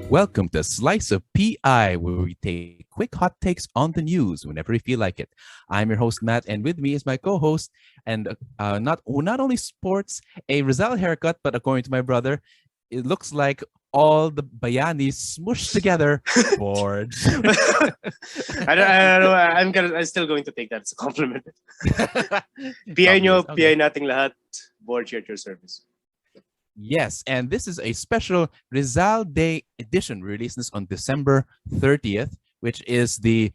Welcome to Slice of PI, where we take quick hot takes on the news whenever we feel like it. I'm your host Matt, and with me is my co-host, and not only sports a Rizal haircut, but according to my brother, it looks like all the Bayanis smushed together. Borge. I'm still going to take that as a compliment. It's PI obvious. nyo, Okay. PI nating lahat. Board at your service. Yes, and this is a special Rizal Day edition. We released this on December 30th, which is the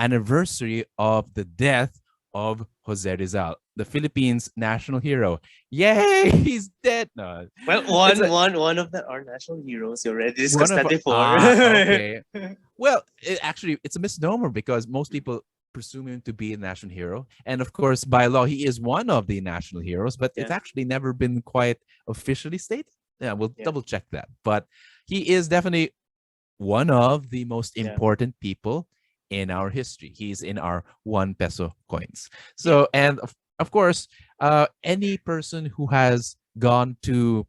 anniversary of the death of Jose Rizal, the Philippines' national hero. Yay, he's dead. No, Well, it's a, one of our national heroes. You already one discussed of that before. okay. Well, it's a misnomer because most people presume him to be a national hero, and of course, by law, he is one of the national heroes. But it's Yeah. actually never been quite officially stated. Yeah, we'll Yeah. double check that. But he is definitely one of the most Yeah. important people in our history. He's in our 1 peso coins. So, and of course, any person who has gone to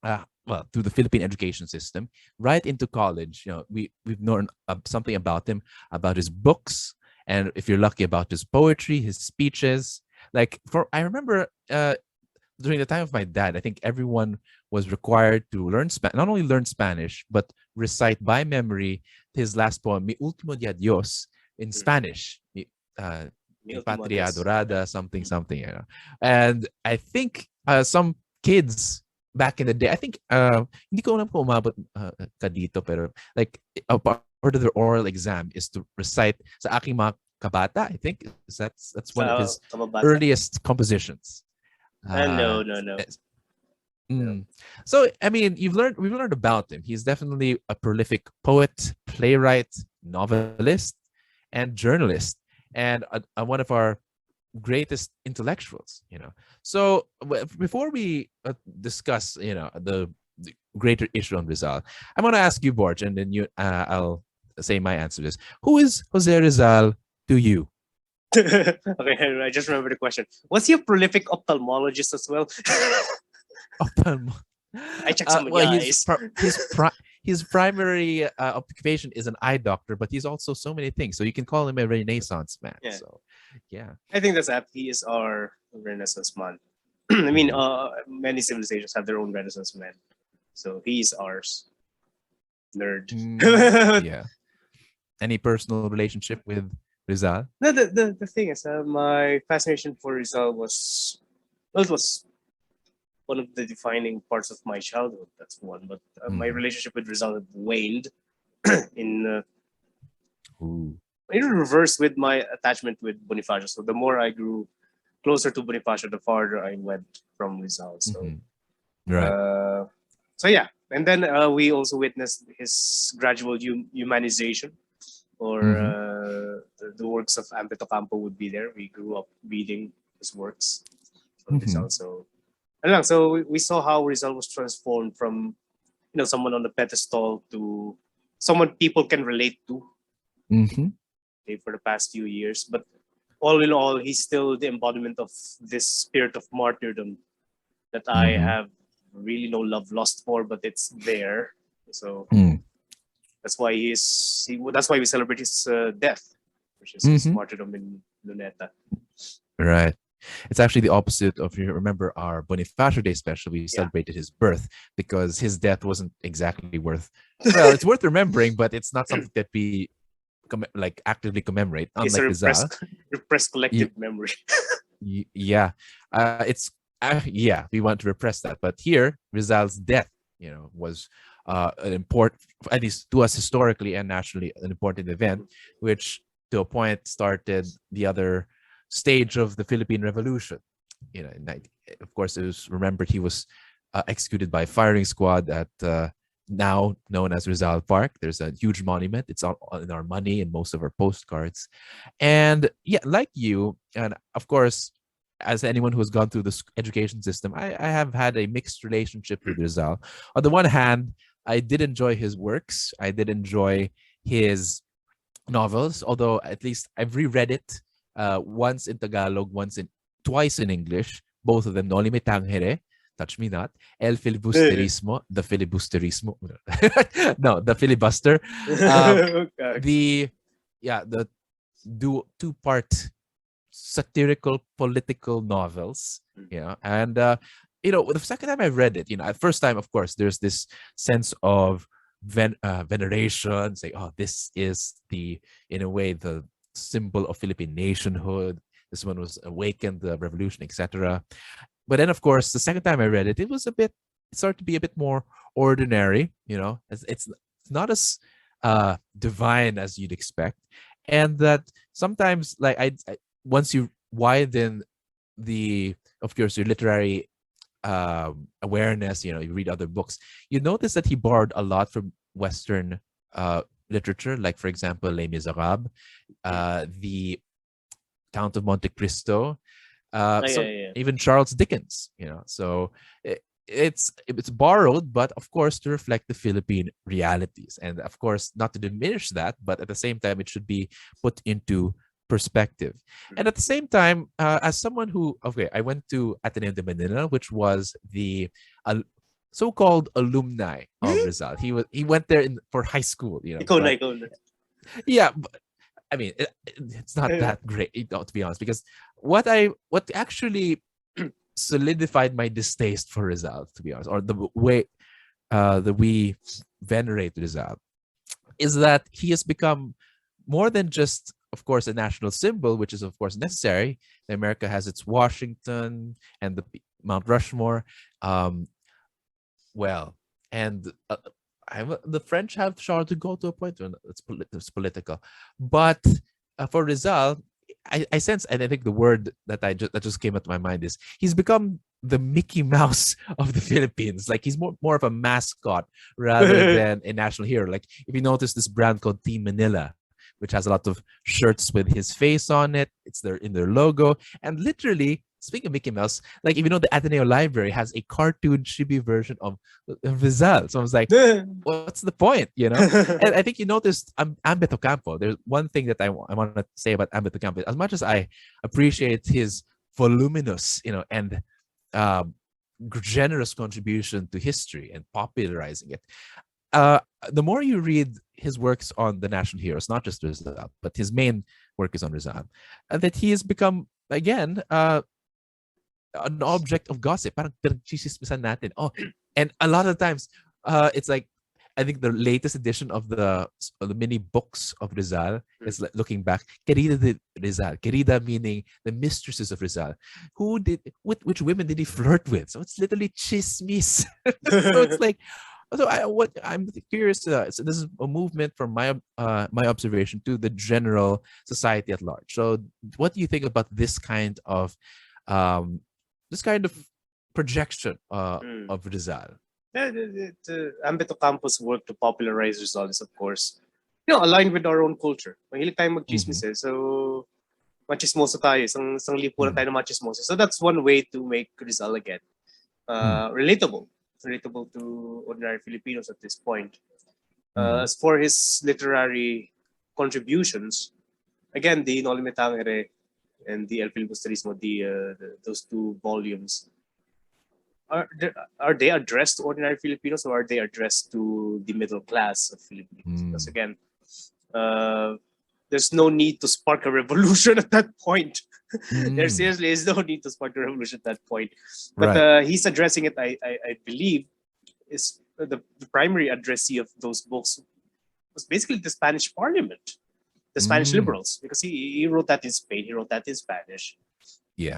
through the Philippine education system, right into college. We've known something about him, about his books, and if you're lucky, about his poetry, his speeches. I remember during the time of my dad, I think everyone was required to learn not only learn Spanish but recite by memory his last poem, "Mi último de adiós," in Spanish. Mi patria adorada, something, something. And I think some kids back in the day, I think hindi ko alam kung umabot ka dito, pero like a part of their oral exam is to recite sa aking mga kabata. I think that's one of his earliest compositions. No. So I mean, we've learned about him. He's definitely a prolific poet, playwright, novelist, and journalist, and one of our greatest intellectuals. So before we discuss, the greater issue on Rizal, I'm going to ask you, Borge, and then I'll say my answer to this. Who is Jose Rizal to you? Okay, I just remember the question. Was he a prolific ophthalmologist as well? I checked some of the eyes. His primary occupation is an eye doctor, but he's also so many things. So you can call him a Renaissance man. Yeah. So, yeah. I think that's apt. He is our Renaissance man. I mean, many civilizations have their own Renaissance man. So he's ours. Nerd. Yeah. Any personal relationship with Rizal? No, the thing is, my fascination for Rizal was one of the defining parts of my childhood. That's one. But my relationship with Rizal had waned in reverse with my attachment with Bonifacio. So the more I grew closer to Bonifacio, the farther I went from Rizal. So, right. So yeah, and then we also witnessed his gradual humanization, or the works of Ambeth Ocampo would be there. We grew up reading his works from Rizal. So we saw how Rizal was transformed from someone on the pedestal to someone people can relate to. For the past few years, but all in all, he's still the embodiment of this spirit of martyrdom that I have really no love lost for, but it's there. So that's why that's why we celebrate his death, which is his martyrdom in Luneta. Right. It's actually the opposite of, you remember our Bonifacio Day special, we celebrated his birth, because his death wasn't exactly worth, well, it's worth remembering, but it's not something that we actively commemorate, unlike Rizal. Repressed collective memory. Yeah. We want to repress that. But here, Rizal's death, was an important, at least to us historically and nationally, an important event, which to a point started the other stage of the Philippine Revolution. Of course, it was remembered he was executed by firing squad at now known as Rizal Park. There's a huge monument. It's on in our money and most of our postcards. And yeah, like you, and of course, as anyone who has gone through the education system, I have had a mixed relationship with Rizal. On the one hand, I did enjoy his works. I did enjoy his novels, although at least I've reread it once in Tagalog, twice in English, both of them, Noli Me Tangere. touch me not. El filibusterismo, the filibusterismo. No, the filibuster. Um, Okay. the the two-part satirical political novels. And the second time I read it, at first time, of course, there's this sense of veneration, say, oh, this is in a way, the symbol of Philippine nationhood. This one was awakened the revolution, etc. But then, of course, the second time I read it, it started to be a bit more ordinary. It's not as divine as you'd expect, and that sometimes, like, once you widen of course, your literary awareness, you read other books, you notice that he borrowed a lot from Western literature, like, for example, Les Miserables, the Count of Monte Cristo, even Charles Dickens. So it's borrowed, but of course to reflect the Philippine realities, and of course not to diminish that, but at the same time it should be put into perspective. And at the same time, as someone who, I went to Ateneo de Manila, which was the so-called alumni of Rizal. He went there for high school. Ikaw na. Yeah, but, I mean, it's not that great, to be honest, because what actually solidified my distaste for Rizal, to be honest, or the way that we venerate Rizal, is that he has become more than just, of course, a national symbol, which is, of course, necessary. America has its Washington and the Mount Rushmore. And the French have Charles de Gaulle to a point when it's political. But for Rizal, I sense, and I think the word that just came to my mind is, he's become the Mickey Mouse of the Philippines. Like, he's more of a mascot rather than a national hero. Like, if you notice this brand called Team Manila, which has a lot of shirts with his face on it, it's in their logo. And literally, speaking of Mickey Mouse, like, if you know, the Ateneo Library has a cartoon chibi version of Rizal. So I was like, what's the point, And I think you noticed Ambeth Ocampo. There's one thing that I want to say about Ambeth Ocampo. As much as I appreciate his voluminous, and generous contribution to history and popularizing it, the more you read his works on the national heroes, not just Rizal, but his main work is on Rizal, that he has become, again, an object of gossip. Parang pinagchismisan natin. Oh, and a lot of times, it's like, I think the latest edition of the mini books of Rizal is, like, looking back, Querida de Rizal. Querida meaning the mistresses of Rizal. Which women did he flirt with? So it's literally chismis. So it's like, so I'm curious. So this is a movement from my observation to the general society at large. So what do you think about this kind of projection of Rizal? Ambeth Ocampo's work to popularize Rizal is, of course, aligned with our own culture. Mahilig tayong mag-chismis eh. So, machismoso tayo. Isang lipunan tayo na machismoso. So that's one way to make Rizal again relatable to ordinary Filipinos at this point. As for his literary contributions, again, the Noli Me Tangere and the El Filibusterismo, those two volumes, are they addressed to ordinary Filipinos, or are they addressed to the middle class of Filipinos? Because again, there's no need to spark a revolution at that point. There seriously is no need to spark a revolution at that point. But he's addressing it, I believe, is the primary addressee of those books was basically the Spanish Parliament, the Spanish liberals, because he wrote that in Spain, he wrote that in Spanish,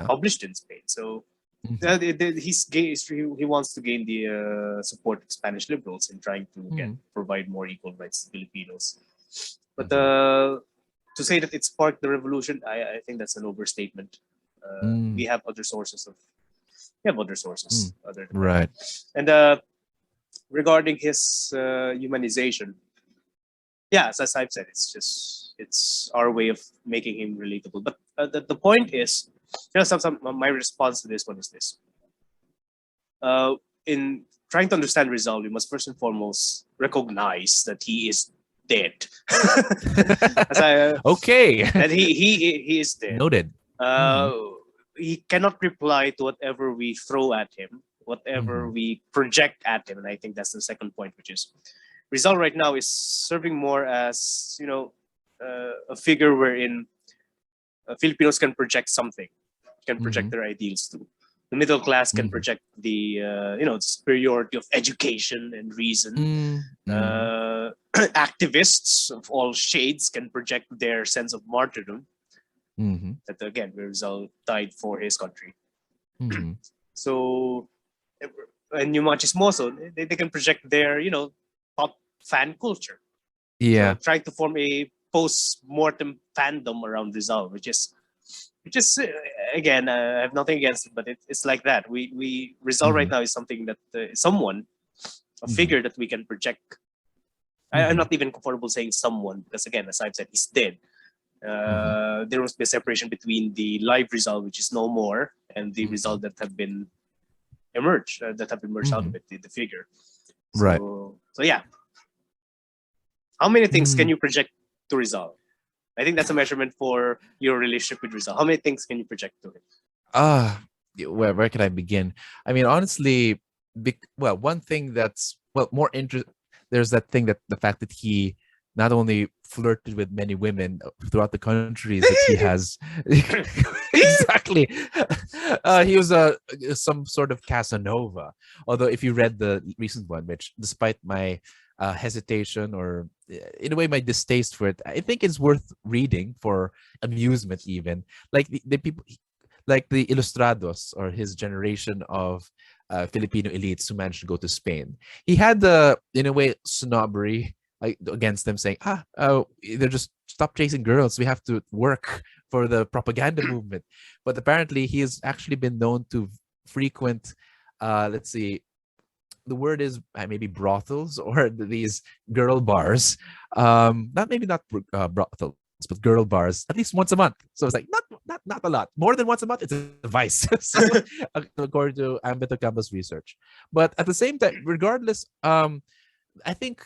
published in Spain. So he wants to gain the support of Spanish liberals in trying to provide more equal rights to Filipinos. But to say that it sparked the revolution, I think that's an overstatement. We have other sources other than that. And regarding his humanization, as I've said, it's our way of making him relatable. But the point is, my response to this one is this: in trying to understand Rizal, we must first and foremost recognize that he is dead. Okay. That he is dead. Noted. He cannot reply to whatever we throw at him, whatever Mm-hmm. we project at him. And I think that's the second point, which is Rizal right now is serving more as, a figure wherein Filipinos can project something, can Mm-hmm. project their ideals to. The middle class can Mm-hmm. project the superiority of education and reason. Mm-hmm. Activists of all shades can project their sense of martyrdom. Mm-hmm. That again, Rizal died for his country. Mm-hmm. So, and yung mga chismoso, they can project their pop fan culture. So Yeah. trying to form a post-mortem fandom around Rizal, which is again, I have nothing against it, but it's like that. We Rizal right Mm-hmm. now is something that someone, a Mm-hmm. figure that we can project. I'm Mm-hmm. not even comfortable saying someone because again, as I've said, he's dead. Mm-hmm. There must be a separation between the live Rizal, which is no more, and the Mm-hmm. result that have been out Mm-hmm. of it, the figure. Right. So yeah, how many things can Mm. you project to Rizal? I think that's a measurement for your relationship with Rizal. How many things can you project to him? Where can I begin? I mean, honestly, well, one thing that's more interest. There's that thing that the fact that he not only flirted with many women throughout the countries that he has. Exactly. He was some sort of Casanova. Although, if you read the recent one, which despite my hesitation or in a way my distaste for it, I think it's worth reading for amusement, even like the people like the Ilustrados or his generation of Filipino elites who managed to go to Spain. He had the, in a way, snobbery against them, saying, they're just stop chasing girls. We have to work for the propaganda movement. But apparently, he has actually been known to frequent, let's see, the word is maybe brothels or these girl bars. Not brothels, but girl bars at least once a month. So it's like not a lot. More than once a month, it's a vice. So according to Ambeth Ocampo's research, but at the same time, regardless, I think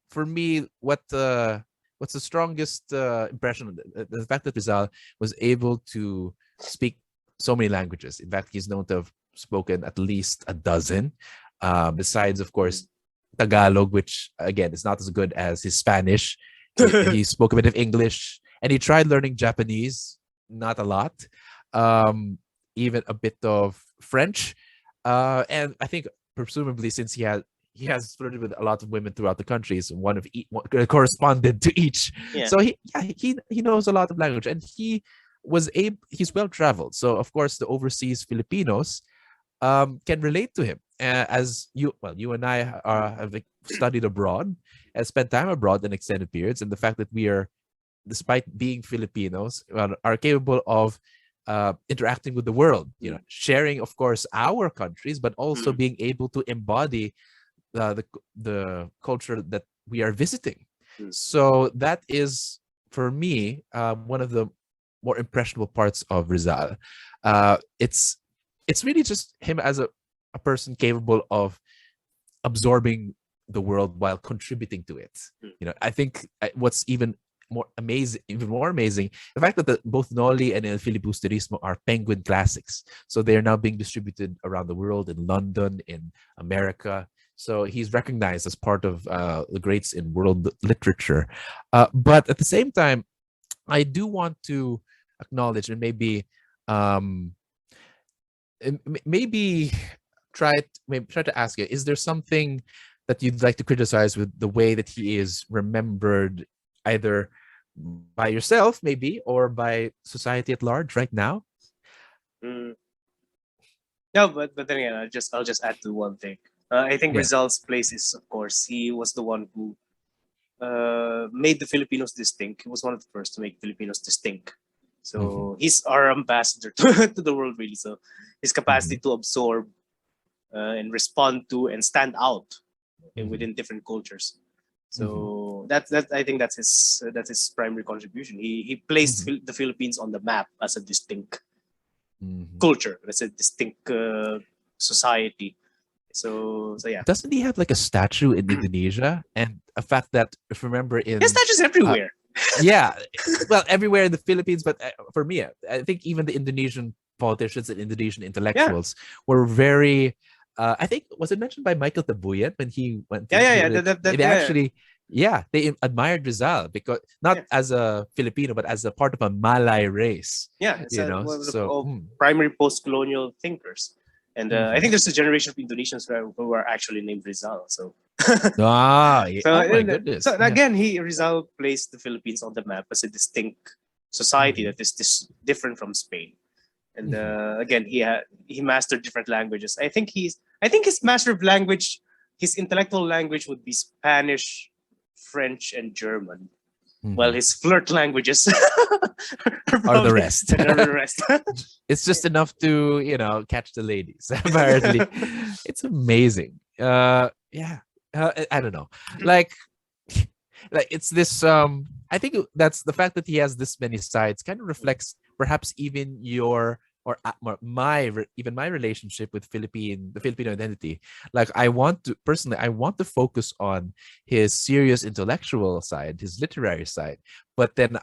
for me what's the strongest impression of the fact that Rizal was able to speak so many languages. In fact, he's known to have spoken at least a dozen. Besides, of course, Tagalog, which again is not as good as his Spanish. He spoke a bit of English, and he tried learning Japanese. Not a lot. Um, Even a bit of French, and I think presumably since he has flirted with a lot of women throughout the countries, one of each corresponded to each. Yeah. So he knows a lot of language, and he's well traveled. So of course, the overseas Filipinos can relate to him. As you and I have studied abroad and spent time abroad in extended periods, and the fact that we are, despite being Filipinos, are capable of interacting with the world, sharing, of course, our countries, but also Mm. being able to embody the culture that we are visiting. Mm. So that is, for me, one of the more impressionable parts of Rizal. It's really just him as a person capable of absorbing the world while contributing to it. I think what's even more amazing, the fact that both Noli and El Filibusterismo are Penguin classics. So they are now being distributed around the world, in London, in America. So he's recognized as part of the greats in world literature. But at the same time, I do want to acknowledge and um, maybe try to ask you: is there something that you'd like to criticize with the way that he is remembered, either by yourself, maybe, or by society at large right now? Mm. No, but then again, I'll just add to one thing. I think Yeah. Rizal's place is, of course, he was the one who made the Filipinos distinct. He was one of the first to make Filipinos distinct. Mm-hmm. So he's our ambassador to the world, really. So his capacity Mm-hmm. to absorb and respond to and stand out Mm-hmm. within different cultures. Mm-hmm. So that I think that's his primary contribution. He placed Mm-hmm. the Philippines on the map as a distinct Mm-hmm. culture, as a distinct society. So yeah, Doesn't he have like a statue in Indonesia? And a fact that, if you remember, there's in statues uh, everywhere. yeah, well, everywhere in the Philippines, but for me, I think even the Indonesian politicians and Indonesian Yeah, intellectuals were very. I think was it mentioned by Michael Tabuyan when he went to yeah. they actually, yeah, they admired Rizal because not Yeah, as a Filipino but as a part of a Malay race, yeah. It's one of the So primary post-colonial thinkers, and I mhm. think there's a generation of Indonesians who are actually named Rizal. So, Oh my goodness, so yeah. again, Rizal placed the Philippines on the map as a distinct society Mhm, that is different from Spain. And mhm. again, he mastered different languages. I think his master of language, his intellectual language would be Spanish, French, and German. Well, Mhm. his flirt languages are Or the probably rest. the rest. It's just enough to catch the ladies. Apparently, it's amazing. Yeah. I don't know, like like it's this. I think that's the fact that he has this many sides kind of reflects perhaps even your or even my relationship with the Filipino identity. Like I want to personally, I want to focus on his serious intellectual side, his literary side, but then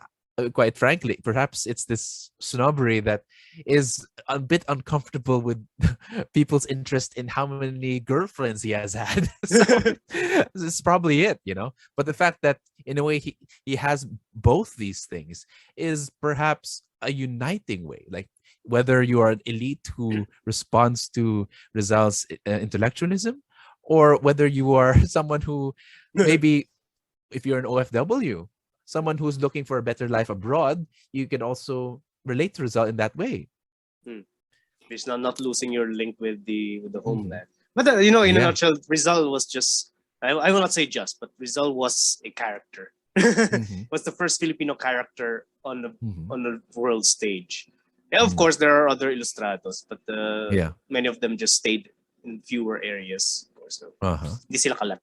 quite frankly, perhaps it's this snobbery that is a bit uncomfortable with people's interest in how many girlfriends he has had. So this is probably it. But the fact that in a way he has both these things is perhaps a uniting way. Like whether you are an elite who responds to Rizal's intellectualism, or whether you are someone who maybe if you're an OFW, someone who's looking for a better life abroad, you can also relate to Rizal in that way. It's not losing your link with the Mm-hmm. homeland. But in a Yeah. nutshell, Rizal was just I will not say just, but Rizal was a character. Mm-hmm. Was the first Filipino character Mm-hmm. on the world stage. Yeah, of Mm. course there are other illustrados, but Yeah. many of them just stayed in fewer areas. Of course, so Uh-huh. hindi sila kalat.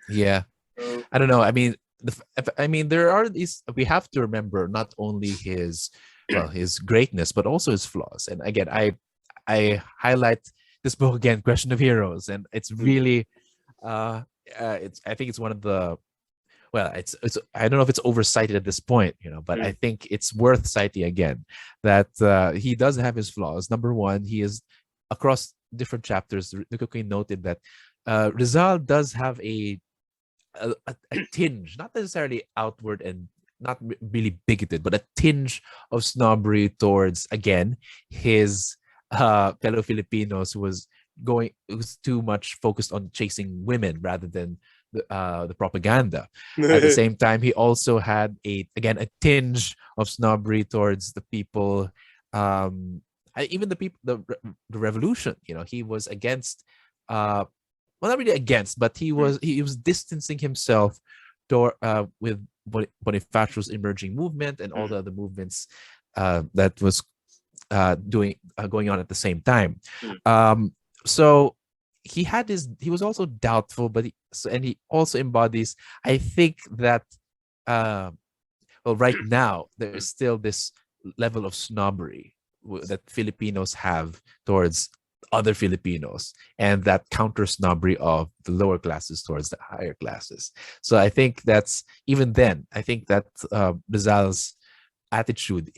Yeah. So, I don't know. I mean, there are these. We have to remember not only his greatness, but also his flaws. And again, I highlight this book again, Question of Heroes, and it's really, it's I think it's one of the it's I don't know if it's oversighted at this point, but I think it's worth citing again that he does have his flaws. Number one, he is across different chapters. The Queen noted that Rizal does have a tinge, not necessarily outward and not really bigoted, but a tinge of snobbery towards again his fellow Filipinos who was too much focused on chasing women rather than the propaganda. At the same time, he also had a tinge of snobbery towards the people, even the people, the revolution. He was against well, not really against, but he was distancing himself with Bonifacio's emerging movement and all the other movements that was going on at the same time. So he was also doubtful, but and he also embodies. I think that uh, right now there is still this level of snobbery that Filipinos have towards other Filipinos, and that counter snobbery of the lower classes towards the higher classes. So I think that's even then. I think that Rizal's attitude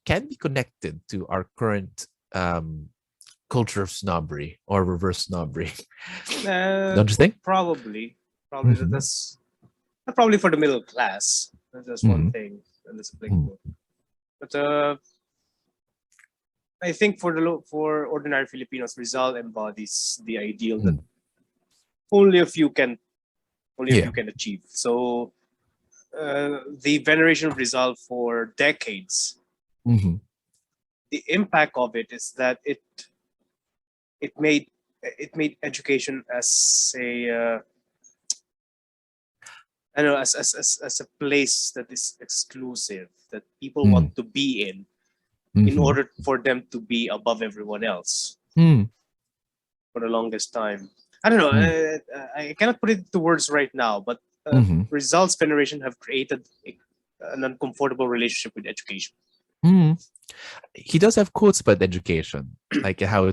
can be connected to our current culture of snobbery or reverse snobbery. Don't you think? probably Mm-hmm. that's probably for the middle class. That's one Mm-hmm. thing that's applicable. But I think for ordinary Filipinos, Rizal embodies the ideal that Mm-hmm. only a few can Yeah. achieve. So the veneration of Rizal for decades, Mm-hmm. the impact of it is that it made education as a I don't know as a place that is exclusive that people want to be in Mm-hmm. order for them to be above everyone else Mm-hmm. for the longest time. I don't know. I cannot put it to words right now, but Mm-hmm. results generation have created an uncomfortable relationship with education. Mm-hmm. He does have quotes about education, like how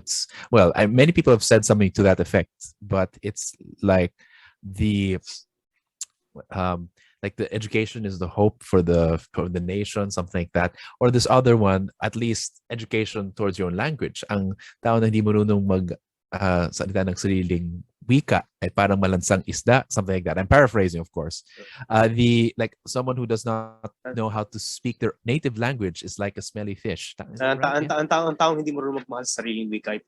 many people have said something to that effect, but it's like the um like the education is the hope for the nation, something like that. Or this other one, at least education towards your own language. Ang tao na hindi marunong salita ng sariling wika ay parang malansang isda, something like that. I'm paraphrasing, of course. The like someone who does not know how to speak their native language is like a smelly fish. Is that right? Ang taong hindi marunong magmahal sa sariling wika ay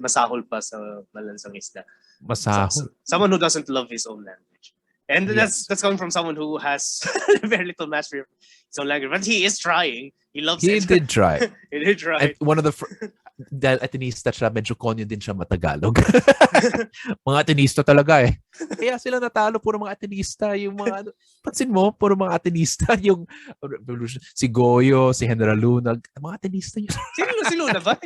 masahol pa sa malansang isda. Masahol. Someone who doesn't love his own language. And that's coming from someone who has very little mastery of his own language. But he is trying. He loves it. He did try. He did try. One of the dahil atenista siya, medyo konyo din siya matagalog. Mga atenista talaga eh. Kaya sila natalo, puro mga atenista. Yung mga, pansin mo, puro mga atenista. Yung si Goyo, si General Luna, mga atenista yun. Si Luna ba?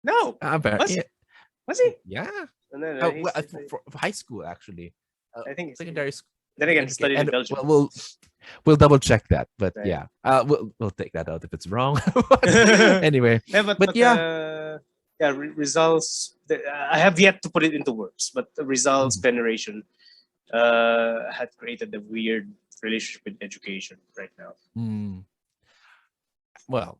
No. Was he? Yeah. No, for high school, actually. I think secondary school. Then again, he studied in Belgium. We'll double check that, but right. yeah, we'll take that out if it's wrong. Anyway, but Rizal's. I have yet to put it into words, but Rizal's veneration had created a weird relationship with education right now. Well,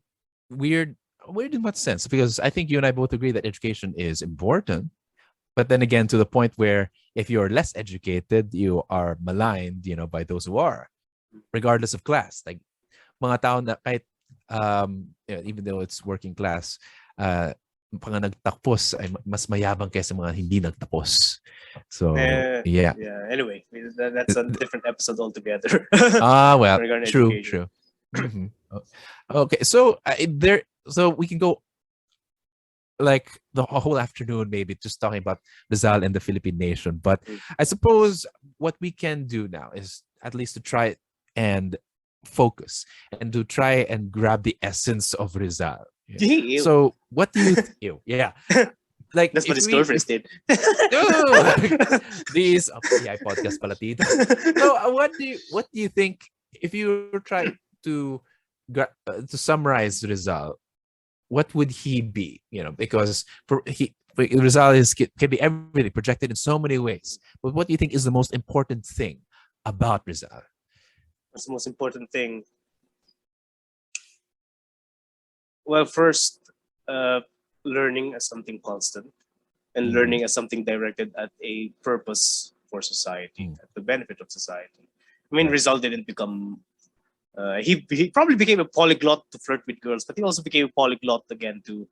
weird in what sense? Because I think you and I both agree that education is important. But then again, to the point where if you're less educated, you are maligned, by those who are, regardless of class. Like mga tao na kahit, even though it's working class, mga nagtapos ay mas mayabang kaysa mga hindi nagtapos. So, yeah. Anyway, that's a different episode altogether. Well, true. Mm-hmm. Okay, so so we can go like the whole afternoon maybe just talking about Rizal and the Philippine nation. But I suppose what we can do now is at least to try and focus and to try and grab the essence of Rizal. Yeah. So what do you yeah. Like that's what his girlfriend did. These podcast pala tito. So what do you think if you try to summarize Rizal? What would he be? Because Rizal can be everything, projected in so many ways. But what do you think is the most important thing about Rizal? What's the most important thing? Well, first, learning as something constant and learning as something directed at a purpose for society, at the benefit of society. I mean, Rizal didn't become... he probably became a polyglot to flirt with girls, but he also became a polyglot again to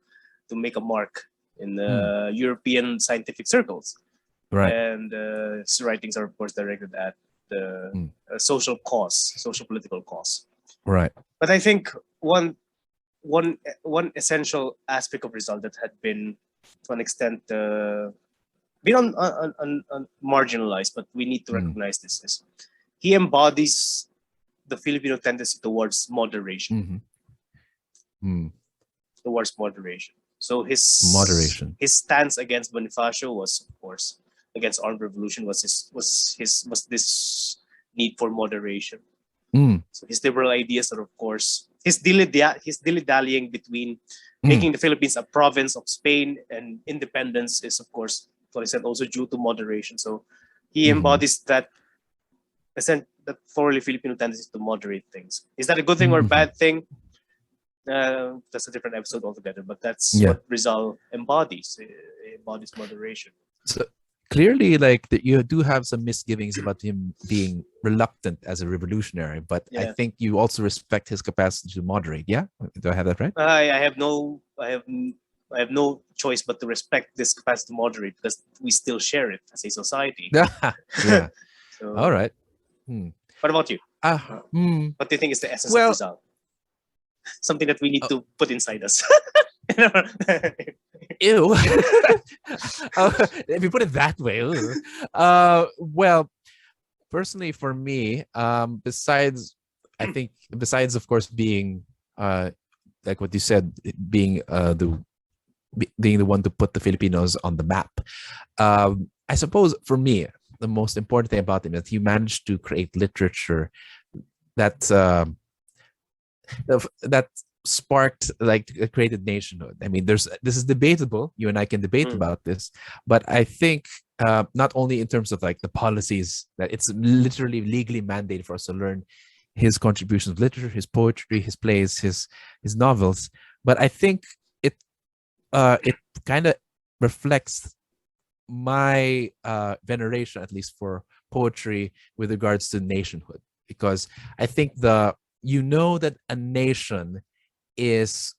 make a mark in European scientific circles. Right. And his writings are, of course, directed at the social political cause. Right. But I think one essential aspect of Rizal that had been, to an extent, been on marginalized, but we need to recognize this, is he embodies the Filipino tendency towards moderation. Towards moderation. So his stance against Bonifacio was, of course, against armed revolution was this need for moderation. So his liberal ideas are, of course, his dilly-dallying between making the Philippines a province of Spain and independence is, of course, what I said, also due to moderation. So he embodies that thoroughly Filipino tendency to moderate things. Is that a good thing or a bad thing? That's a different episode altogether, but that's what Rizal embodies. It embodies moderation. So clearly, you do have some misgivings about him being reluctant as a revolutionary, but I think you also respect his capacity to moderate. Yeah, do I have that right? I have no choice but to respect this capacity to moderate because we still share it as a society. Yeah. So, all right. What about you? What do you think is the essence of Rizal? Something that we need to put inside us. Ew. If you put it that way. Well, personally for me, besides of course being like what you said, being the one to put the Filipinos on the map, I suppose for me the most important thing about him is that he managed to create literature that sparked, created nationhood. I mean, this is debatable. You and I can debate about this, but I think not only in terms of like the policies that it's literally legally mandated for us to learn his contributions of literature, his poetry, his plays, his novels, but I think it it kind of reflects my veneration, at least for poetry with regards to nationhood, because I think that a nation is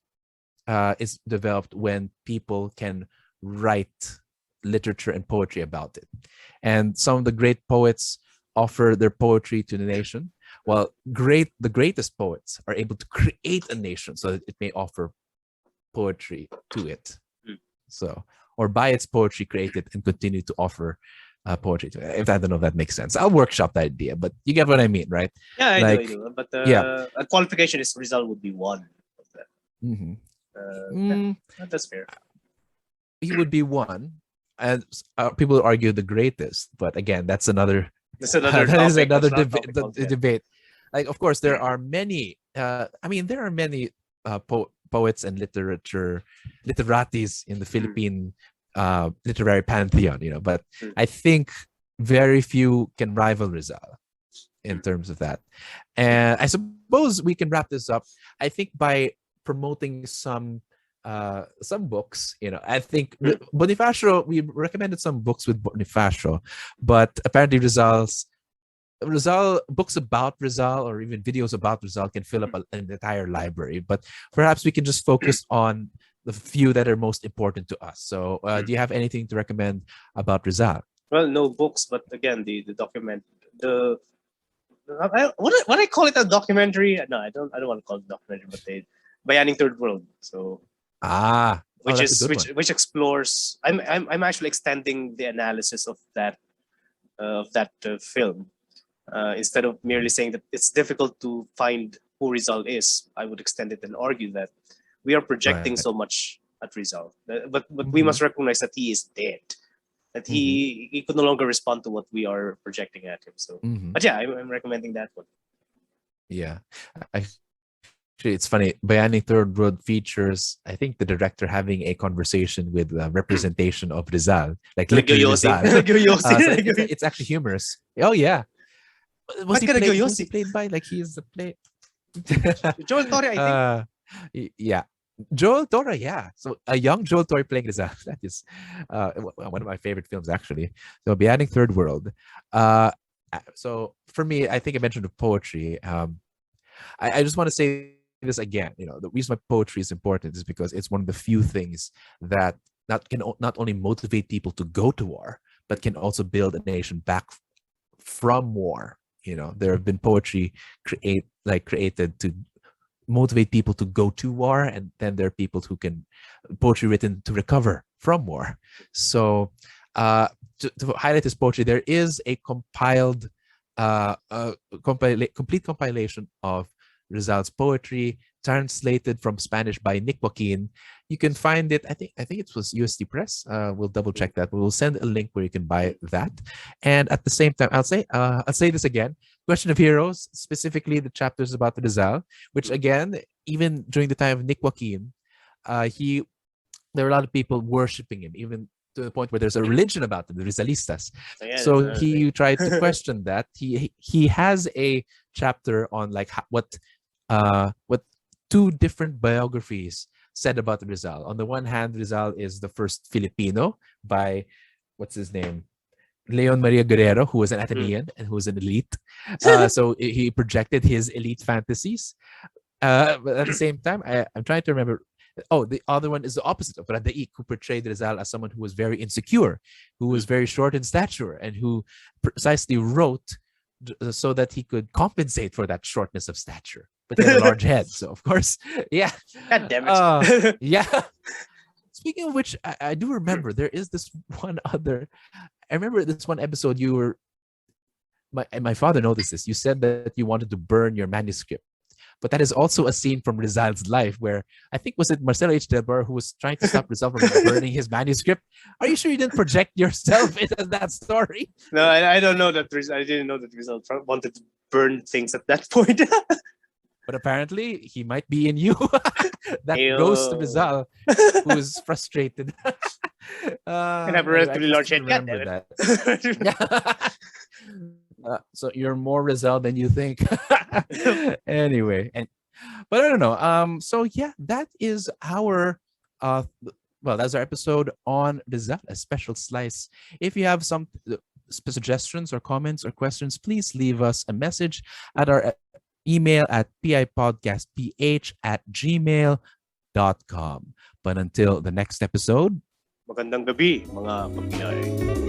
developed when people can write literature and poetry about it. And some of the great poets offer their poetry to the nation, while the greatest poets are able to create a nation so that it may offer poetry to it. So, or by its poetry, create it and continue to offer poetry to it. If I don't know if that makes sense, I'll workshop the idea, but you get what I mean, right? Yeah, I Like, do. But yeah. a qualification is Rizal would be one of that. That's fair. He would be one, and people argue the greatest. But again, that's another. That's another that topic. is another That's not topic altogether. debate. Like, of course, there are many. There are many poets and literatis in the Philippine literary pantheon. But I think very few can rival Rizal in terms of that. And I suppose we can wrap this up. I think by promoting some books. I think Bonifacio, we recommended some books with Bonifacio, but apparently Rizal books about Rizal or even videos about Rizal can fill up an entire library. But perhaps we can just focus on the few that are most important to us. So do you have anything to recommend about Rizal? Well, no books, but again, the document, what I call it, a documentary? No, I don't want to call it documentary, but Bayaning Third World. So That's a good one. which explores. I'm actually extending the analysis of that film. Instead of merely saying that it's difficult to find who Rizal is, I would extend it and argue that we are projecting so much at Rizal, but we must recognize that he is dead, that he could no longer respond to what we are projecting at him. So, but yeah, I'm recommending that one. Yeah, actually, it's funny. Bayaning Third Road features, I think, the director having a conversation with representation of Rizal, like literally Rizal. It's actually humorous. Oh yeah. Was he played by? Like he is the play. Joel Torre, I think. Yeah. Joel Torre, yeah. So a young Joel Torre playing Rizal. That is one of my favorite films, actually. So Bayaning Third World. So for me, I think I mentioned the poetry. I just want to say this again. The reason why poetry is important is because it's one of the few things that can not only motivate people to go to war, but can also build a nation back from war. There have been poetry created to motivate people to go to war, and then there are people who can poetry written to recover from war. So to highlight this poetry, there is a compiled complete compilation of Rizal's poetry, translated from Spanish by Nick Joaquin. You can find it. I think it was USD Press. We'll double check that. We'll send a link where you can buy that. And at the same time, I'll say this again. Question of Heroes, specifically the chapters about the Rizal, which again, even during the time of Nick Joaquin, there were a lot of people worshiping him, even to the point where there's a religion about them, the Rizalistas. So he tried to question that. He has a chapter on like what two different biographies said about Rizal. On the one hand, Rizal is the first Filipino by, what's his name? Leon Maria Guerrero, who was an Atenean and who was an elite. So he projected his elite fantasies. But at the same time, I'm trying to remember. Oh, the other one is the opposite of Radaik, who portrayed Rizal as someone who was very insecure, who was very short in stature, and who precisely wrote so that he could compensate for that shortness of stature. But he had a large head, so of course, yeah. God damn it. Yeah. Speaking of which, I do remember there is this one other. I remember this one episode you were. My father noticed this. You said that you wanted to burn your manuscript. But that is also a scene from Rizal's life where I think was it Marcelo H. Delbar who was trying to stop Rizal from burning his manuscript. Are you sure you didn't project yourself into that story? No, I don't know that. I didn't know that Rizal wanted to burn things at that point. But apparently he might be in you. That goes to Rizal, who is frustrated. Can have a Anyway, I relatively can large still head. God remember damn that. it. Yeah. So you're more Rizal than you think. Anyway, but I don't know. So yeah, that is our that's our episode on Rizal, a special slice. If you have some suggestions or comments or questions, please leave us a message at our email at pipodcastph@gmail.com. But until the next episode, Magandang gabi, mga pagbiyahe.